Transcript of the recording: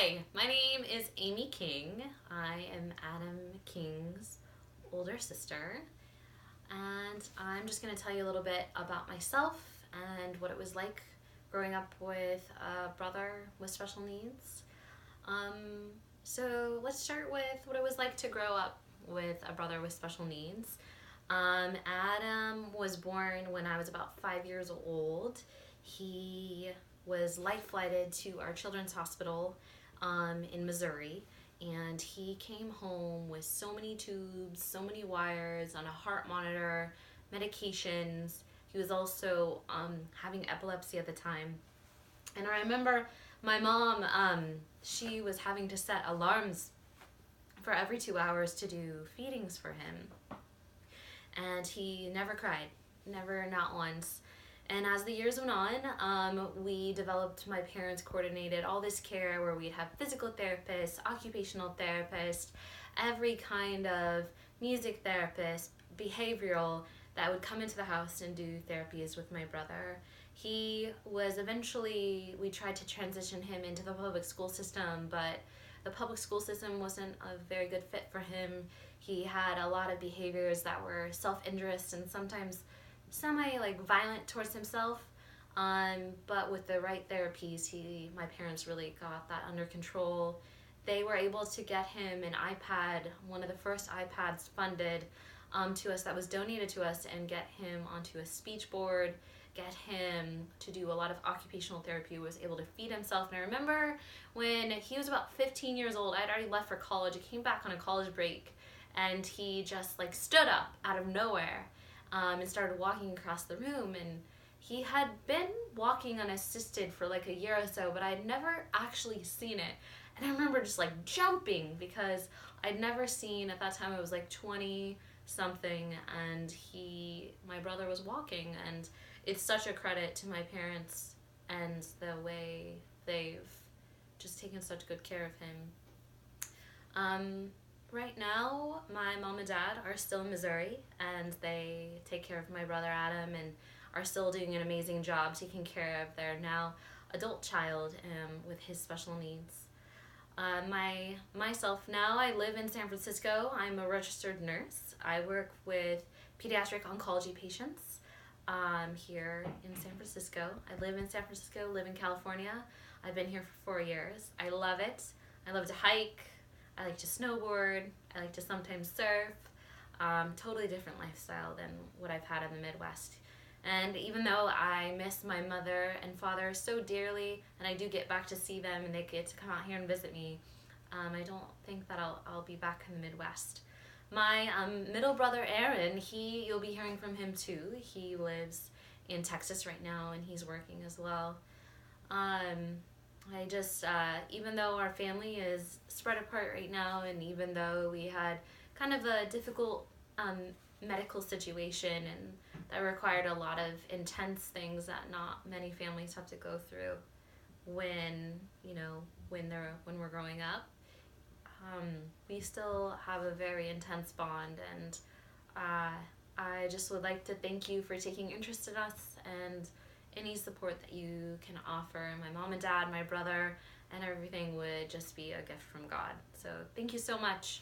Hi, my name is Amy King. I am Adam King's older sister, and I'm just going to tell you a little bit about myself and what it was like growing up with a brother with special needs. So let's start with what it was like to grow up with a brother with special needs. Adam was born when I was about 5 years old. He was life flighted to our children's hospital in Missouri, and he came home with so many tubes, so many wires, on a heart monitor, medications. He was also having epilepsy at the time. And I remember my mom, she was having to set alarms for every 2 hours to do feedings for him. And he never cried, never, not once. And as the years went on, we developed, my parents coordinated all this care where we'd have physical therapists, occupational therapists, every kind of music therapist, behavioral, that would come into the house and do therapies with my brother. He was eventually, we tried to transition him into the public school system, but the public school system wasn't a very good fit for him. He had a lot of behaviors that were self-interest and sometimes violent towards himself. But with the right therapies, my parents really got that under control. They were able to get him an iPad, one of the first iPads funded to us, that was donated to us, and get him onto a speech board, get him to do a lot of occupational therapy, was able to feed himself. And I remember when he was about 15 years old, I'd already left for college. I came back on a college break, and he just stood up out of nowhere and started walking across the room. And he had been walking unassisted for a year or so, but I'd never actually seen it. And I remember just jumping, because I'd never seen, at that time I was 20 something, and my brother was walking. And it's such a credit to my parents and the way they've just taken such good care of him. Right now, my mom and dad are still in Missouri, and they take care of my brother Adam and are still doing an amazing job taking care of their now adult child with his special needs. Myself now, I live in San Francisco. I'm a registered nurse. I work with pediatric oncology patients here in San Francisco. I live in San Francisco, live in California. I've been here for 4 years. I love it. I love to hike. I like to snowboard. I like to sometimes surf. Totally different lifestyle than what I've had in the Midwest. And even though I miss my mother and father so dearly, and I do get back to see them and they get to come out here and visit me, I don't think that I'll be back in the Midwest. My middle brother Aaron, you'll be hearing from him too. He lives in Texas right now, and he's working as well. I just, even though our family is spread apart right now, and even though we had kind of a difficult medical situation and that required a lot of intense things that not many families have to go through when we're growing up, we still have a very intense bond. And I just would like to thank you for taking interest in us, and any support that you can offer. My mom and dad, my brother, and everything would just be a gift from God. So thank you so much.